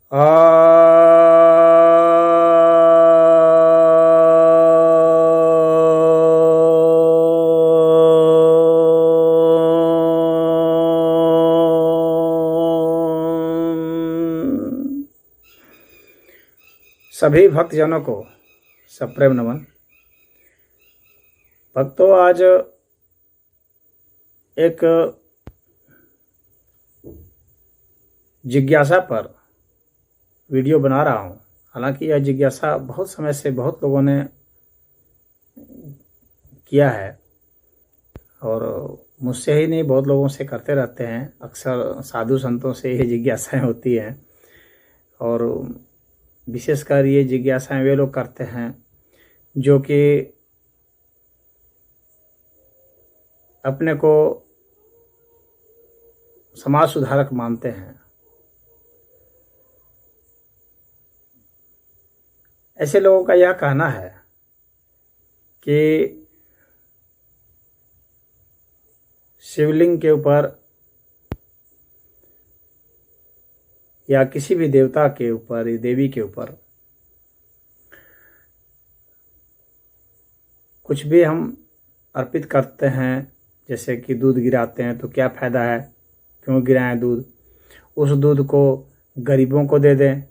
सभी भक्तजनों को सप्रेम नमन। भक्तों, आज एक जिज्ञासा पर वीडियो बना रहा हूँ। हालांकि यह जिज्ञासा बहुत समय से बहुत लोगों ने किया है और मुझसे ही नहीं, बहुत लोगों से करते रहते हैं। अक्सर साधु संतों से ये जिज्ञासाएं होती हैं और विशेषकर ये जिज्ञासाएं वे लोग करते हैं जो कि अपने को समाज सुधारक मानते हैं। ऐसे लोगों का यह कहना है कि शिवलिंग के ऊपर या किसी भी देवता के ऊपर या देवी के ऊपर कुछ भी हम अर्पित करते हैं, जैसे कि दूध गिराते हैं तो क्या फ़ायदा है, क्यों गिराएं दूध। उस दूध को गरीबों को दे दें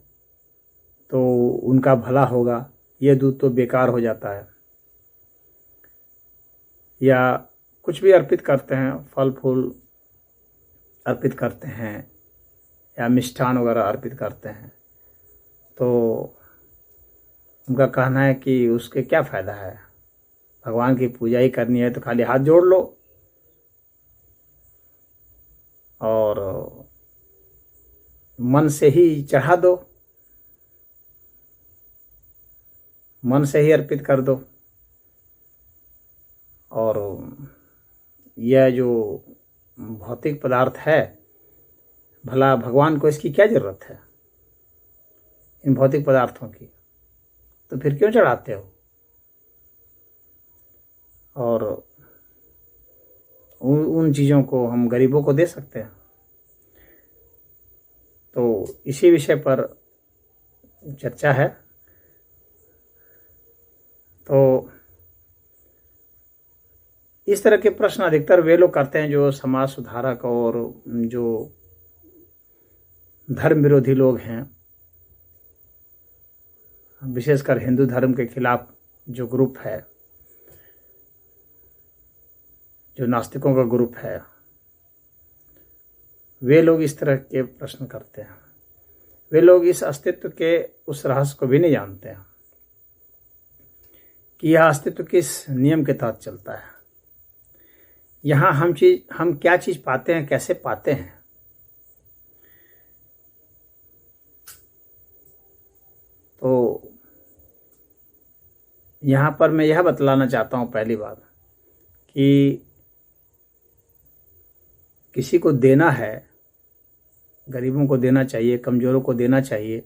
तो उनका भला होगा, ये दूध तो बेकार हो जाता है। या कुछ भी अर्पित करते हैं, फल फूल अर्पित करते हैं या मिष्ठान वगैरह अर्पित करते हैं, तो उनका कहना है कि उसके क्या फ़ायदा है। भगवान की पूजा ही करनी है तो खाली हाथ जोड़ लो और मन से ही चढ़ा दो, मन से ही अर्पित कर दो। और यह जो भौतिक पदार्थ है, भला भगवान को इसकी क्या ज़रूरत है, इन भौतिक पदार्थों की, तो फिर क्यों चढ़ाते हो। और उन चीज़ों को हम गरीबों को दे सकते हैं। तो इसी विषय पर चर्चा है। तो इस तरह के प्रश्न अधिकतर वे लोग करते हैं जो समाज सुधारक और जो धर्म विरोधी लोग हैं, विशेषकर हिंदू धर्म के खिलाफ जो ग्रुप है, जो नास्तिकों का ग्रुप है, वे लोग इस तरह के प्रश्न करते हैं। वे लोग इस अस्तित्व के उस रहस्य को भी नहीं जानते हैं कि यह अस्तित्व किस नियम के तहत चलता है। यहाँ हम क्या चीज़ पाते हैं, कैसे पाते हैं। तो यहाँ पर मैं यह बतलाना चाहता हूँ, पहली बात कि किसी को देना है, गरीबों को देना चाहिए, कमज़ोरों को देना चाहिए,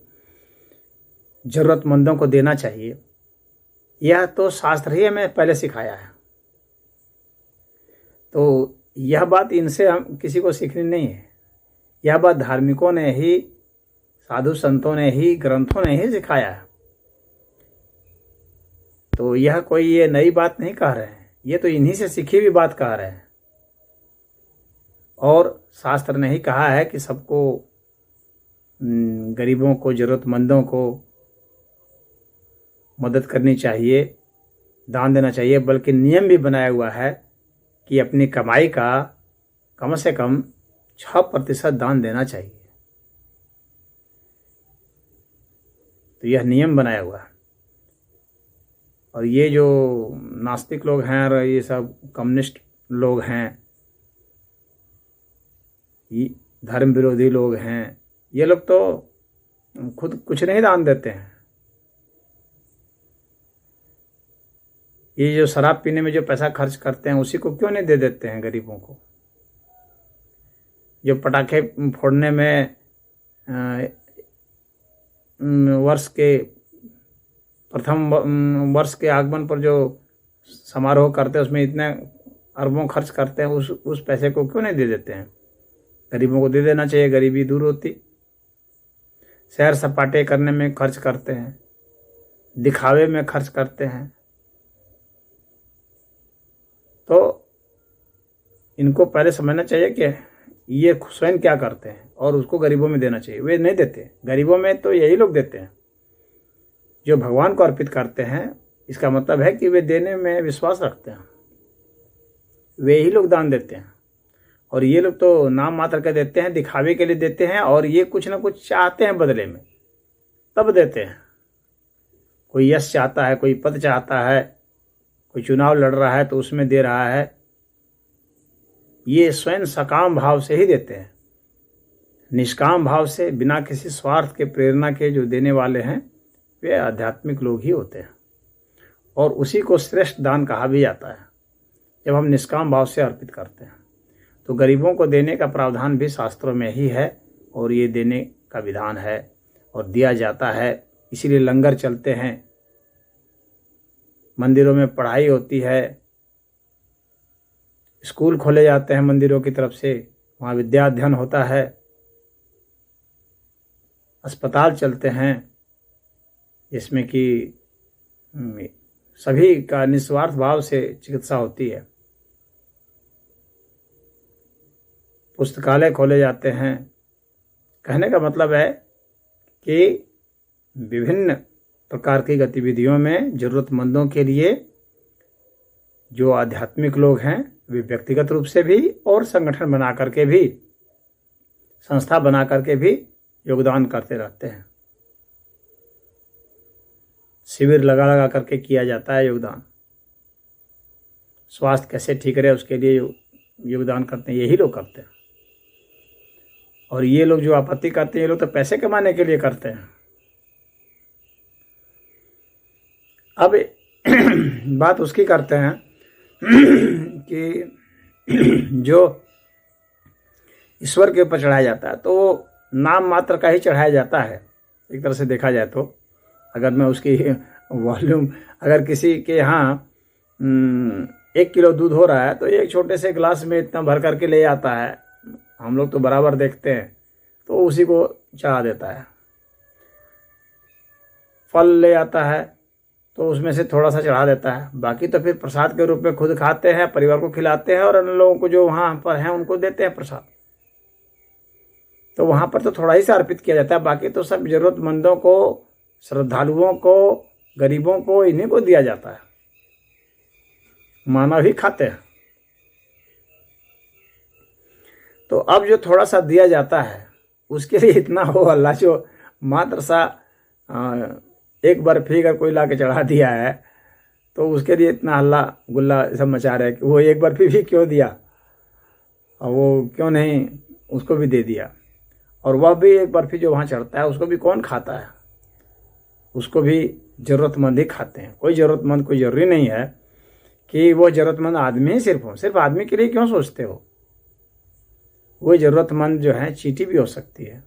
ज़रूरतमंदों को देना चाहिए, यह तो शास्त्र ही हमें पहले सिखाया है। तो यह बात इनसे हम किसी को सीखनी नहीं है, यह बात धार्मिकों ने ही, साधु संतों ने ही, ग्रंथों ने ही सिखाया है। तो यह कोई ये नई बात नहीं कह रहे हैं, ये तो इन्हीं से सीखी हुई बात कह रहे हैं। और शास्त्र ने ही कहा है कि सबको, गरीबों को, ज़रूरतमंदों को मदद करनी चाहिए, दान देना चाहिए। बल्कि नियम भी बनाया हुआ है कि अपनी कमाई का कम से कम 6% दान देना चाहिए। तो यह नियम बनाया हुआ है। और ये जो नास्तिक लोग हैं और ये सब कम्युनिस्ट लोग हैं, ये धर्म विरोधी लोग हैं, ये लोग तो खुद कुछ नहीं दान देते हैं। ये जो शराब पीने में जो पैसा खर्च करते हैं, उसी को क्यों नहीं दे देते हैं गरीबों को। जो पटाखे फोड़ने में वर्ष के प्रथम वर्ष के आगमन पर जो समारोह करते हैं, उसमें इतने अरबों खर्च करते हैं, उस पैसे को क्यों नहीं दे देते हैं। गरीबों को दे देना चाहिए, गरीबी दूर होती। सैर सपाटे करने में खर्च करते हैं, दिखावे में खर्च करते हैं। तो इनको पहले समझना चाहिए कि ये स्वयं क्या करते हैं और उसको गरीबों में देना चाहिए। वे नहीं देते, गरीबों में तो यही लोग देते हैं जो भगवान को अर्पित करते हैं। इसका मतलब है कि वे देने में विश्वास रखते हैं, वे ही लोग दान देते हैं। और ये लोग तो नाम मात्र के देते हैं, दिखावे के लिए देते हैं, और ये कुछ ना कुछ चाहते हैं बदले में, तब देते हैं। कोई यश चाहता है, कोई पद चाहता है, कोई चुनाव लड़ रहा है तो उसमें दे रहा है। ये स्वयं सकाम भाव से ही देते हैं, निष्काम भाव से, बिना किसी स्वार्थ के प्रेरणा के जो देने वाले हैं वे आध्यात्मिक लोग ही होते हैं। और उसी को श्रेष्ठ दान कहा भी जाता है जब हम निष्काम भाव से अर्पित करते हैं। तो गरीबों को देने का प्रावधान भी शास्त्रों में ही है, और ये देने का विधान है और दिया जाता है। इसीलिए लंगर चलते हैं, मंदिरों में पढ़ाई होती है, स्कूल खोले जाते हैं मंदिरों की तरफ से, वहाँ विद्या अध्ययन होता है, अस्पताल चलते हैं जिसमें कि सभी का निस्वार्थ भाव से चिकित्सा होती है, पुस्तकालय खोले जाते हैं। कहने का मतलब है कि विभिन्न प्रकार की गतिविधियों में ज़रूरतमंदों के लिए जो आध्यात्मिक लोग हैं वे व्यक्तिगत रूप से भी और संगठन बना करके भी, संस्था बना करके भी योगदान करते रहते हैं। शिविर लगा लगा करके किया जाता है योगदान। स्वास्थ्य कैसे ठीक रहे उसके लिए योगदान करते हैं, यही लोग करते हैं। और ये लोग जो आपत्ति करते हैं, ये लोग तो पैसे कमाने के लिए करते हैं। अब बात उसकी करते हैं कि जो ईश्वर के ऊपर चढ़ाया जाता है तो वो नाम मात्र का ही चढ़ाया जाता है एक तरह से देखा जाए तो। अगर मैं उसकी वॉल्यूम, अगर किसी के यहाँ 1 किलो दूध हो रहा है तो एक छोटे से गिलास में इतना भर करके ले आता है, हम लोग तो बराबर देखते हैं, तो उसी को चढ़ा देता है। फल ले आता है तो उसमें से थोड़ा सा चढ़ा देता है, बाकी तो फिर प्रसाद के रूप में खुद खाते हैं, परिवार को खिलाते हैं, और अन्य लोगों को जो वहाँ पर हैं उनको देते हैं प्रसाद। तो वहाँ पर तो थोड़ा ही सा अर्पित किया जाता है, बाकी तो सब जरूरतमंदों को, श्रद्धालुओं को, गरीबों को, इन्हीं को दिया जाता है। मानव ही खाते हैं। तो अब जो थोड़ा सा दिया जाता है उसके लिए इतना हो हल्ला, जो मात्र सा एक बर्फी अगर कोई ला के चढ़ा दिया है तो उसके लिए इतना हल्ला गुल्ला सब मचा रहे हैं कि वो एक बर्फी भी क्यों दिया, और वो क्यों नहीं उसको भी दे दिया। और वह भी एक बर्फी जो वहाँ चढ़ता है उसको भी कौन खाता है, उसको भी ज़रूरतमंद ही खाते हैं। कोई ज़रूरतमंद, कोई ज़रूरी नहीं है कि वो ज़रूरतमंद आदमी ही सिर्फ हो। सिर्फ आदमी के लिए क्यों सोचते हो? वो ज़रूरतमंद जो है चींटी भी हो सकती है,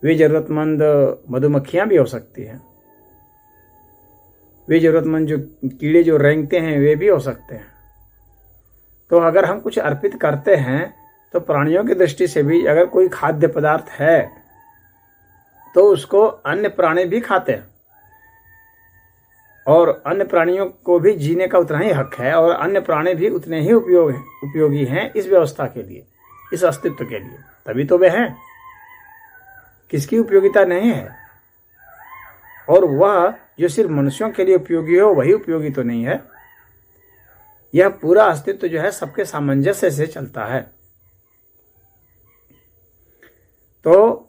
वे ज़रूरतमंद मधुमक्खियाँ भी हो सकती हैं, वे ज़रूरतमंद जो कीड़े जो रेंगते हैं वे भी हो सकते हैं। तो अगर हम कुछ अर्पित करते हैं तो प्राणियों की दृष्टि से भी अगर कोई खाद्य पदार्थ है तो उसको अन्य प्राणी भी खाते हैं, और अन्य प्राणियों को भी जीने का उतना ही हक है, और अन्य प्राणी भी उतने ही उपयोगी हैं इस व्यवस्था के लिए, इस अस्तित्व के लिए, तभी तो वे हैं। किसकी उपयोगिता नहीं है? और वह जो सिर्फ मनुष्यों के लिए उपयोगी हो वही उपयोगी तो नहीं है। यह पूरा अस्तित्व जो है सबके सामंजस्य से चलता है। तो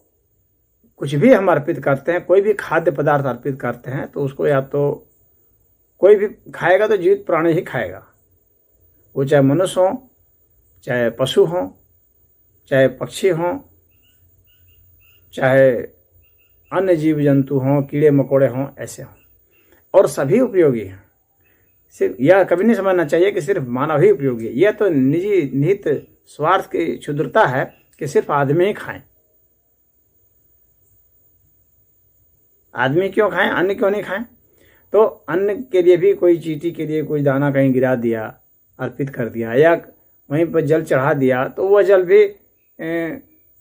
कुछ भी हम अर्पित करते हैं, कोई भी खाद्य पदार्थ अर्पित करते हैं तो उसको या तो कोई भी खाएगा तो जीवित प्राणी ही खाएगा, वो चाहे मनुष्य हो, चाहे पशु हो, चाहे पक्षी हो, चाहे अन्य जीव जंतु हों, कीड़े मकोड़े हों, ऐसे हों, और सभी उपयोगी हैं। सिर्फ यह कभी नहीं समझना चाहिए कि सिर्फ मानव ही उपयोगी है। यह तो निजी निहित स्वार्थ की क्षुद्रता है कि सिर्फ आदमी ही खाएं। आदमी क्यों खाएं, अन्य क्यों नहीं खाएं? तो अन्य के लिए भी कोई चींटी के लिए कोई दाना कहीं गिरा दिया, अर्पित कर दिया, या वहीं पर जल चढ़ा दिया, तो वह जल भी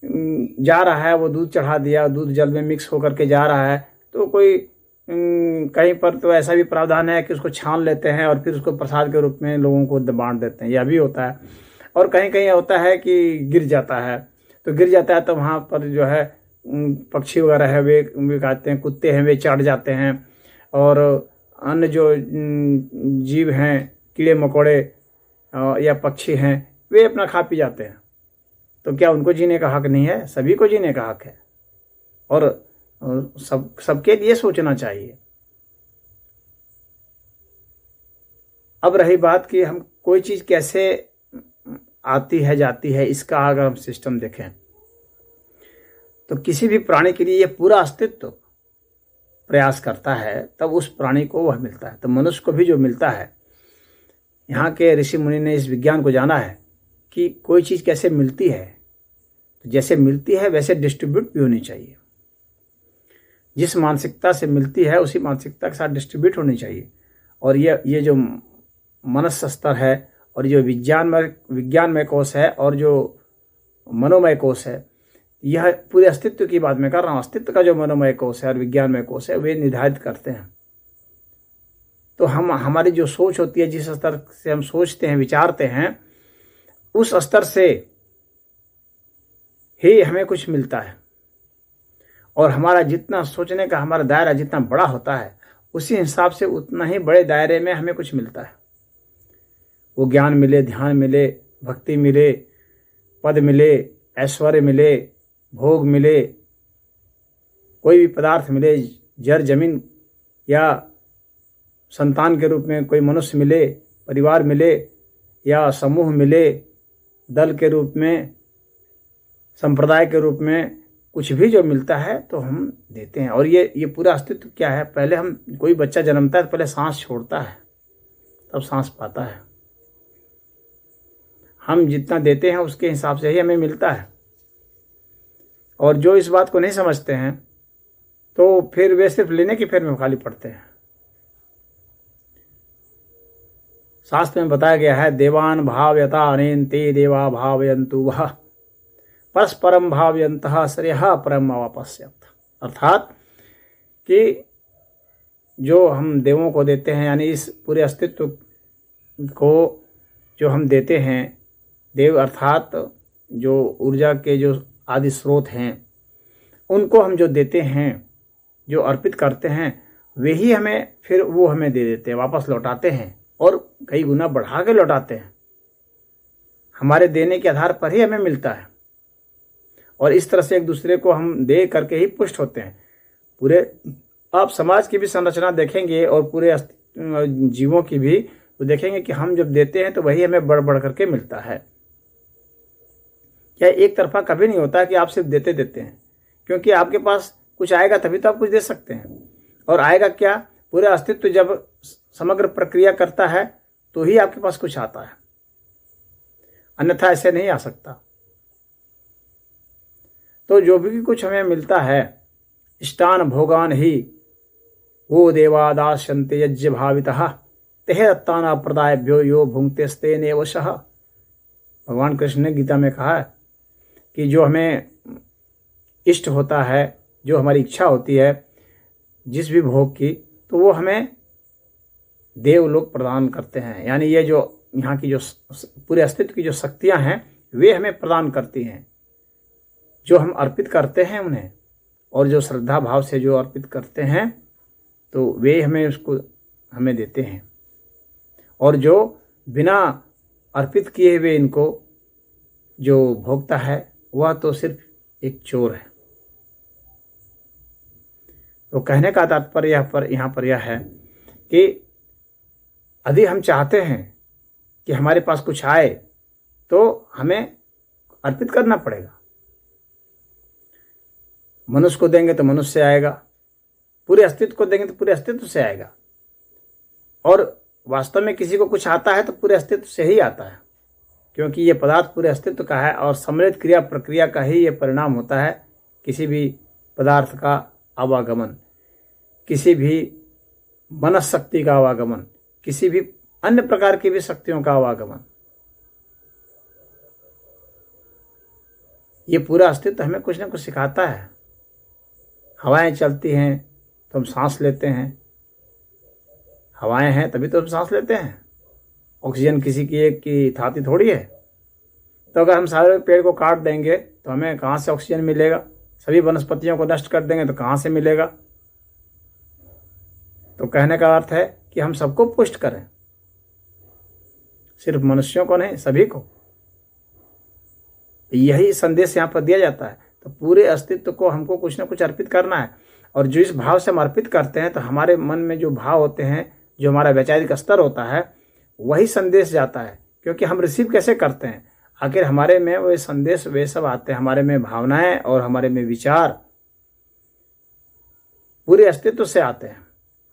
जा रहा है, वो दूध चढ़ा दिया, दूध जल में मिक्स होकर के जा रहा है, तो कोई कहीं पर तो ऐसा भी प्रावधान है कि उसको छान लेते हैं और फिर उसको प्रसाद के रूप में लोगों को बांट देते हैं, यह भी होता है। और कहीं कहीं होता है कि गिर जाता है, तो गिर जाता है तो वहाँ पर जो है पक्षी वगैरह है वे कहते हैं, कुत्ते हैं वे चढ़ जाते हैं, और अन्य जो जीव हैं, कीड़े मकोड़े या पक्षी हैं, वे अपना खा पी जाते हैं। तो क्या उनको जीने का हक नहीं है? सभी को जीने का हक है, और सबके लिए सोचना चाहिए। अब रही बात कि हम कोई चीज़ कैसे आती है जाती है, इसका अगर हम सिस्टम देखें तो किसी भी प्राणी के लिए ये पूरा अस्तित्व प्रयास करता है, तब उस प्राणी को वह मिलता है। तो मनुष्य को भी जो मिलता है, यहाँ के ऋषि मुनि ने इस विज्ञान को जाना है कि कोई चीज़ कैसे मिलती है, तो जैसे मिलती है वैसे डिस्ट्रीब्यूट भी होनी चाहिए। जिस मानसिकता से मिलती है उसी मानसिकता के साथ डिस्ट्रीब्यूट होनी चाहिए। और ये जो मनस स्तर है, और जो विज्ञानमय कोश है, और जो मनोमय कोश है, यह पूरे अस्तित्व की बात मैं कर रहा हूँ। अस्तित्व का जो मनोमय कोश है और विज्ञानमय कोश है, वे निर्धारित करते हैं। तो हमारी जो सोच होती है, जिस स्तर से हम सोचते हैं, विचारते हैं, उस स्तर से ही हमें कुछ मिलता है। और हमारा जितना सोचने का हमारा दायरा जितना बड़ा होता है, उसी हिसाब से उतना ही बड़े दायरे में हमें कुछ मिलता है। वो ज्ञान मिले, ध्यान मिले, भक्ति मिले, पद मिले, ऐश्वर्य मिले, भोग मिले, कोई भी पदार्थ मिले, जर जमीन या संतान के रूप में कोई मनुष्य मिले, परिवार मिले, या समूह मिले, दल के रूप में, संप्रदाय के रूप में, कुछ भी जो मिलता है तो हम देते हैं। और ये पूरा अस्तित्व क्या है? पहले हम कोई बच्चा जन्मता है तो पहले सांस छोड़ता है, तब सांस पाता है। हम जितना देते हैं उसके हिसाब से ही हमें मिलता है। और जो इस बात को नहीं समझते हैं तो फिर वे सिर्फ लेने की फेर में खाली पड़ते हैं। शास्त्र में बताया गया है, देवान भावयता अनेन्ते देवा भावयन्तु वह परस्परम भावयन्तः श्रेयः परम अवापस्यत्। अर्थात कि जो हम देवों को देते हैं, यानी इस पूरे अस्तित्व को जो हम देते हैं, देव अर्थात जो ऊर्जा के जो आदि स्रोत हैं, उनको हम जो देते हैं, जो अर्पित करते हैं, वे ही हमें फिर वो हमें दे देते हैं, वापस लौटाते हैं, और कई गुना बढ़ा के लौटाते हैं। हमारे देने के आधार पर ही हमें मिलता है। और इस तरह से एक दूसरे को हम दे करके ही पुष्ट होते हैं। पूरे आप समाज की भी संरचना देखेंगे और पूरे जीवों की भी, तो देखेंगे कि हम जब देते हैं तो वही हमें बढ़ बढ़ करके मिलता है। क्या एक तरफा कभी नहीं होता कि आप सिर्फ देते देते हैं, क्योंकि आपके पास कुछ आएगा तभी तो आप कुछ दे सकते हैं। और आएगा क्या? पूरे अस्तित्व जब समग्र प्रक्रिया करता है तो ही आपके पास कुछ आता है, अन्यथा ऐसे नहीं आ सकता। तो जो भी कुछ हमें मिलता है, इष्टान भोगान ही वो देवादास्यन्ते यज्ञ भावितः तेह दत्ताना प्रदायभ्यो यो भुंक्तेस्तेन वशः। भगवान कृष्ण ने गीता में कहा है कि जो हमें इष्ट होता है, जो हमारी इच्छा होती है जिस भी भोग की, तो वो हमें देव लोग प्रदान करते हैं। यानी ये जो यहाँ की जो पूरे अस्तित्व की जो शक्तियाँ हैं, वे हमें प्रदान करती हैं, जो हम अर्पित करते हैं उन्हें। और जो श्रद्धा भाव से जो अर्पित करते हैं तो वे हमें उसको हमें देते हैं। और जो बिना अर्पित किए हुए इनको जो भोगता है, वह तो सिर्फ एक चोर है। तो कहने का तात्पर्य यहाँ पर यह है कि यदि हम चाहते हैं कि हमारे पास कुछ आए तो हमें अर्पित करना पड़ेगा। मनुष्य को देंगे तो मनुष्य से आएगा, पूरे अस्तित्व को देंगे तो पूरे अस्तित्व से आएगा। और वास्तव में किसी को कुछ आता है तो पूरे अस्तित्व से ही आता है, क्योंकि ये पदार्थ पूरे अस्तित्व का है और सम्मिलित क्रिया प्रक्रिया का ही ये परिणाम होता है। किसी भी पदार्थ का आवागमन, किसी भी मनस शक्ति का आवागमन, किसी भी अन्य प्रकार की भी शक्तियों का आवागमन। ये पूरा अस्तित्व हमें कुछ ना कुछ सिखाता है। हवाएं चलती हैं तो हम सांस लेते हैं, हवाएं हैं तभी तो हम सांस लेते हैं। ऑक्सीजन किसी की एक की थाती थोड़ी है। तो अगर हम सारे पेड़ को काट देंगे तो हमें कहाँ से ऑक्सीजन मिलेगा? सभी वनस्पतियों को नष्ट कर देंगे तो कहाँ से मिलेगा? तो कहने का अर्थ है कि हम सबको पुष्ट करें, सिर्फ मनुष्यों को नहीं, सभी को। यही संदेश यहाँ पर दिया जाता है। तो पूरे अस्तित्व को हमको कुछ ना कुछ अर्पित करना है, और जो इस भाव से हम अर्पित करते हैं तो हमारे मन में जो भाव होते हैं, जो हमारा वैचारिक स्तर होता है, वही संदेश जाता है। क्योंकि हम रिसीव कैसे करते हैं? आखिर हमारे में वो संदेश वे सब आते हैं, हमारे में भावनाएं और हमारे में विचार पूरे अस्तित्व से आते हैं।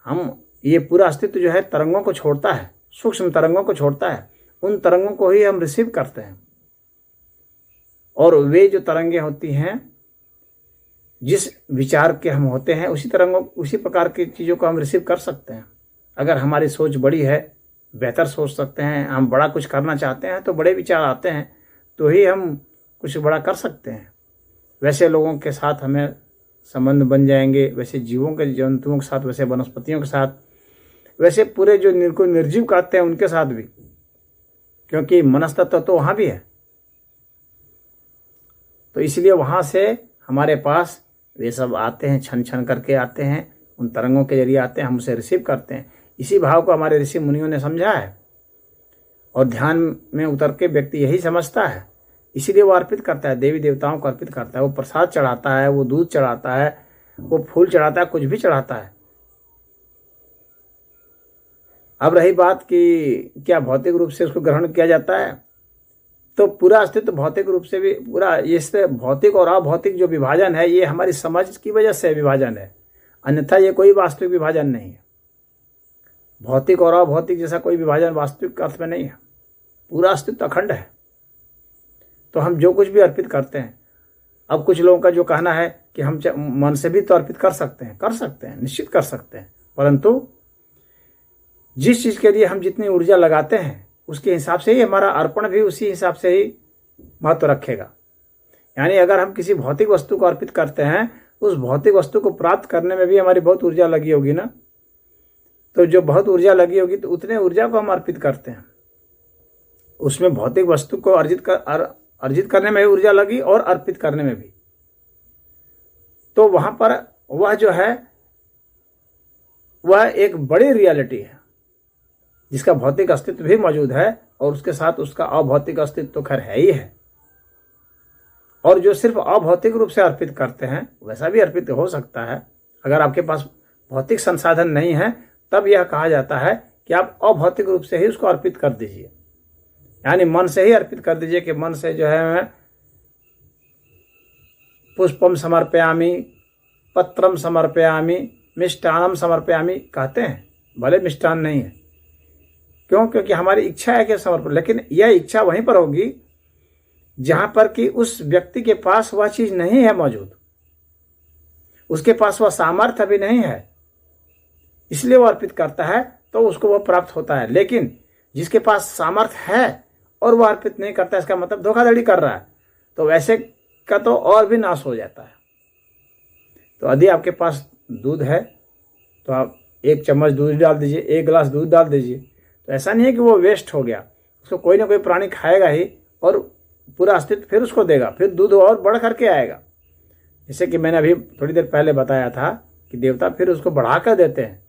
हम ये पूरा अस्तित्व जो है तरंगों को छोड़ता है, सूक्ष्म तरंगों को छोड़ता है। उन तरंगों को ही हम रिसीव करते हैं, और वे जो तरंगें होती हैं, जिस विचार के हम होते हैं, उसी प्रकार की चीज़ों को हम रिसीव कर सकते हैं। अगर हमारी सोच बड़ी है, बेहतर सोच सकते हैं, हम बड़ा कुछ करना चाहते हैं तो बड़े विचार आते हैं, तो ही हम कुछ बड़ा कर सकते हैं। वैसे लोगों के साथ हमें संबंध बन जाएंगे, वैसे जीवों के जंतुओं के साथ, वैसे वनस्पतियों के साथ, वैसे पूरे जो निर्जीव कहते हैं उनके साथ भी, क्योंकि मनस्तत्व तो वहाँ भी है। तो इसलिए वहाँ से हमारे पास वे सब आते हैं, छन छन करके आते हैं, उन तरंगों के जरिए आते हैं, हम उसे रिसीव करते हैं। इसी भाव को हमारे ऋषि मुनियों ने समझा है, और ध्यान में उतर के व्यक्ति यही समझता है, इसीलिए वो अर्पित करता है, देवी देवताओं को अर्पित करता है। वो प्रसाद चढ़ाता है, वो दूध चढ़ाता है, वो फूल चढ़ाता है, कुछ भी चढ़ाता है। अब रही बात कि क्या भौतिक रूप से उसको ग्रहण किया जाता है, तो पूरा अस्तित्व भौतिक रूप से भी पूरा, इससे भौतिक और अभौतिक जो विभाजन है, ये हमारी समझ की वजह से विभाजन है, अन्यथा ये कोई वास्तविक विभाजन नहीं है। भौतिक और अभौतिक जैसा कोई विभाजन वास्तविक अर्थ में नहीं है। पूरा अस्तित्व अखंड है। तो हम जो कुछ भी अर्पित करते हैं, अब कुछ लोगों का जो कहना है कि हम मन से भी तो अर्पित कर सकते हैं, निश्चित कर सकते हैं, परंतु जिस चीज़ के लिए हम जितनी ऊर्जा लगाते हैं उसके हिसाब से ही हमारा अर्पण भी उसी हिसाब से ही महत्व रखेगा। यानी अगर हम किसी भौतिक वस्तु को अर्पित करते हैं, उस भौतिक वस्तु को प्राप्त करने में भी हमारी बहुत ऊर्जा लगी होगी ना, तो जो बहुत ऊर्जा लगी होगी तो उतने ऊर्जा को हम अर्पित करते हैं। उसमें भौतिक वस्तु को अर्जित करने में भी ऊर्जा लगी और अर्पित करने में भी। तो वहां पर वह जो है वह एक बड़ी रियलिटी है, जिसका भौतिक अस्तित्व भी मौजूद है, और उसके साथ उसका अभौतिक अस्तित्व तो खैर है ही है। और जो सिर्फ अभौतिक रूप से अर्पित करते हैं, वैसा भी अर्पित हो सकता है। अगर आपके पास भौतिक संसाधन नहीं है, तब यह कहा जाता है कि आप अभौतिक रूप से ही उसको अर्पित कर दीजिए, यानी मन से ही अर्पित कर दीजिए। कि मन से जो है मैं पुष्पम समर्पयामि, पत्रम समर्पयामि, मिष्टान्नम समर्पयामि कहते हैं, भले मिष्टान नहीं है। क्यों? क्योंकि हमारी इच्छा है कि समर्पण, लेकिन यह इच्छा वहीं पर होगी जहां पर कि उस व्यक्ति के पास वह चीज नहीं है मौजूद, उसके पास वह सामर्थ्य भी नहीं है, इसलिए वह अर्पित करता है, तो उसको वह प्राप्त होता है। लेकिन जिसके पास सामर्थ्य है और वह अर्पित नहीं करता, इसका मतलब धोखाधड़ी कर रहा है, तो वैसे का तो और भी नाश हो जाता है। तो यदि आपके पास दूध है तो आप 1 चम्मच दूध डाल दीजिए, 1 गिलास दूध डाल दीजिए, तो ऐसा नहीं है कि वो वेस्ट हो गया, उसको कोई ना कोई प्राणी खाएगा ही और पूरा अस्तित्व फिर उसको देगा, फिर दूध और बढ़ करके आएगा। जैसे कि मैंने अभी थोड़ी देर पहले बताया था कि देवता फिर उसको बढ़ा कर देते हैं,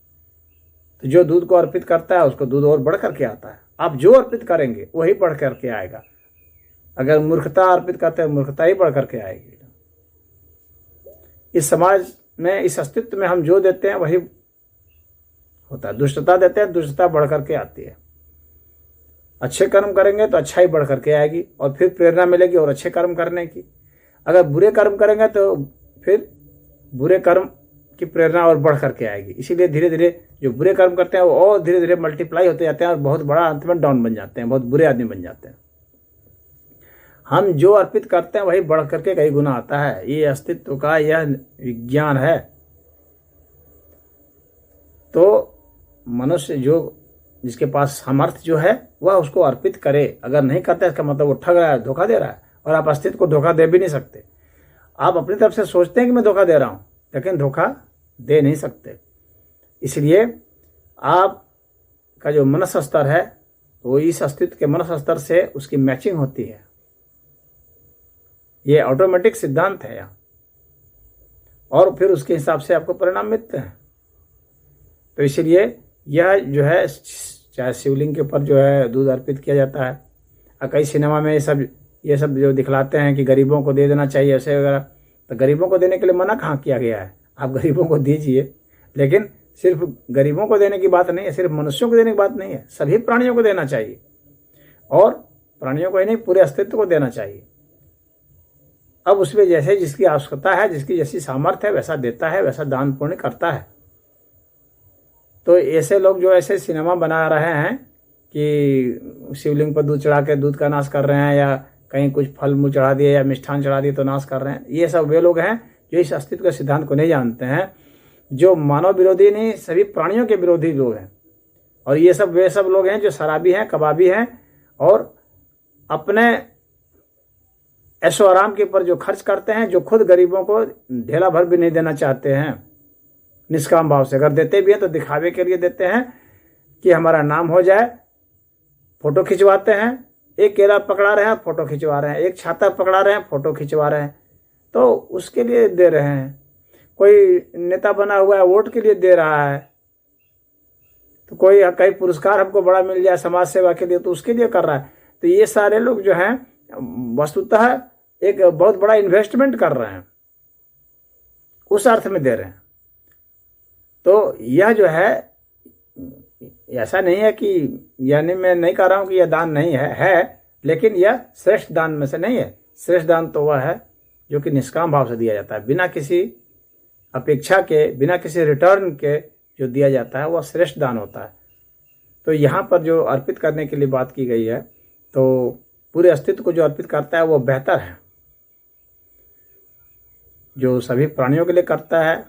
तो जो दूध को अर्पित करता है उसको दूध और बढ़ करके आता है। आप जो अर्पित करेंगे वही बढ़ करके आएगा। अगर मूर्खता अर्पित करते हैं, मूर्खता ही बढ़ करके आएगी। इस समाज में, इस अस्तित्व में हम जो देते हैं वही होता है। दुष्टता देते हैं, दुष्टता बढ़ करके आती है। अच्छे कर्म करेंगे तो अच्छाई बढ़ करके आएगी, और फिर प्रेरणा मिलेगी और अच्छे कर्म करने की। अगर बुरे कर्म करेंगे तो फिर बुरे कर्म की प्रेरणा और बढ़ करके आएगी। इसीलिए धीरे धीरे जो बुरे कर्म करते हैं वो और धीरे धीरे मल्टीप्लाई होते जाते हैं, और बहुत बड़ा अंत में डाउन बन जाते हैं, बहुत बुरे आदमी बन जाते हैं। हम जो अर्पित करते हैं वही बढ़ करके कई गुना आता है। ये अस्तित्व का यह विज्ञान है। तो मनुष्य जो, जिसके पास सामर्थ्य जो है, वह उसको अर्पित करे। अगर नहीं करता इसका मतलब वो ठग रहा है, धोखा दे रहा है, और आप अस्तित्व को धोखा दे भी नहीं सकते। आप अपनी तरफ से सोचते हैं कि मैं धोखा दे रहा हूँ, लेकिन धोखा दे नहीं सकते। इसलिए आपका जो मनस स्तर है वो इस अस्तित्व के मनस स्तर से उसकी मैचिंग होती है। ये ऑटोमेटिक सिद्धांत है यहाँ, और फिर उसके हिसाब से आपको परिणाम मिलते हैं। तो इसलिए यह जो है, चाहे शिवलिंग के ऊपर जो है दूध अर्पित किया जाता है, और कई सिनेमा में ये सब जो दिखलाते हैं कि गरीबों को दे देना चाहिए ऐसे वगैरह, तो गरीबों को देने के लिए मना कहाँ किया गया है? आप गरीबों को दीजिए, लेकिन सिर्फ गरीबों को देने की बात नहीं है, सिर्फ मनुष्यों को देने की बात नहीं है, सभी प्राणियों को देना चाहिए, और प्राणियों को ही नहीं पूरे अस्तित्व को देना चाहिए। अब उसमें जैसे जिसकी आवश्यकता है, जिसकी जैसी सामर्थ्य है, वैसा देता है, वैसा दान पुण्य करता है। तो ऐसे लोग जो ऐसे सिनेमा बना रहे हैं कि शिवलिंग पर दूध चढ़ा के दूध का नाश कर रहे हैं, या कहीं कुछ फल मूल चढ़ा दिए या मिष्ठान चढ़ा दिए तो नाश कर रहे हैं, ये सब वे लोग हैं जो इस अस्तित्व के सिद्धांत को नहीं जानते हैं, जो मानव विरोधी नहीं, सभी प्राणियों के विरोधी लोग हैं। और ये सब वे सब लोग हैं जो शराबी हैं, कबाबी हैं, और अपने ऐशो आराम के ऊपर जो खर्च करते हैं, जो खुद गरीबों को ढेला भर भी नहीं देना चाहते हैं निष्काम भाव से। अगर देते भी हैं तो दिखावे के लिए देते हैं कि हमारा नाम हो जाए, फोटो खिंचवाते हैं। एक केला पकड़ा रहे हैं, फोटो खिंचवा रहे हैं, एक छाता पकड़ा रहे हैं, फोटो खिंचवा रहे हैं, तो उसके लिए दे रहे हैं। कोई नेता बना हुआ है, वोट के लिए दे रहा है, तो कई पुरस्कार हमको बड़ा मिल जाए समाज सेवा के लिए, तो उसके लिए कर रहा है। तो ये सारे लोग जो हैं वस्तुतः एक बहुत बड़ा इन्वेस्टमेंट कर रहे हैं, उस अर्थ में दे रहे हैं। तो यह जो है, ऐसा नहीं है कि, यानी मैं नहीं कह रहा हूं कि यह दान नहीं है, लेकिन यह श्रेष्ठ दान में से नहीं है। श्रेष्ठ दान तो वह है जो कि निष्काम भाव से दिया जाता है, बिना किसी अपेक्षा के, बिना किसी रिटर्न के जो दिया जाता है वह श्रेष्ठ दान होता है। तो यहाँ पर जो अर्पित करने के लिए बात की गई है, तो पूरे अस्तित्व को जो अर्पित करता है वो बेहतर है। जो सभी प्राणियों के लिए करता है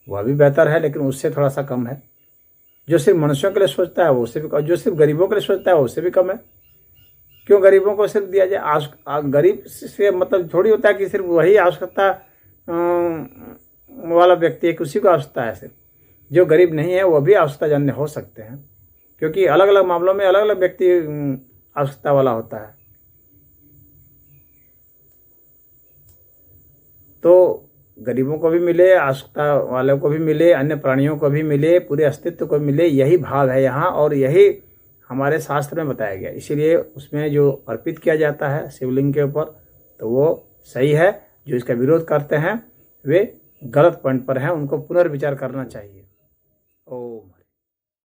वह भी बेहतर है, लेकिन उससे थोड़ा सा कम है। जो सिर्फ मनुष्यों के लिए सोचता है वो उससे भी, जो सिर्फ गरीबों के लिए सोचता है वो उससे भी कम है। क्यों गरीबों को सिर्फ दिया जाए? गरीब से मतलब थोड़ी होता है कि सिर्फ वही आवश्यकता वाला व्यक्ति है कि उसी को आवश्यकता है। सिर्फ जो गरीब नहीं है वो भी आवश्यकता जन्य हो सकते हैं, क्योंकि अलग अलग मामलों में अलग अलग व्यक्ति आवश्यकता वाला होता है। तो गरीबों को भी मिले, आवश्यकता वालों को भी मिले, अन्य प्राणियों को भी मिले, पूरे अस्तित्व को मिले, यही भाव है यहाँ, और यही हमारे शास्त्र में बताया गया। इसीलिए उसमें जो अर्पित किया जाता है शिवलिंग के ऊपर, तो वो सही है। जो इसका विरोध करते हैं वे गलत पॉइंट पर हैं, उनको पुनर्विचार करना चाहिए। ओम।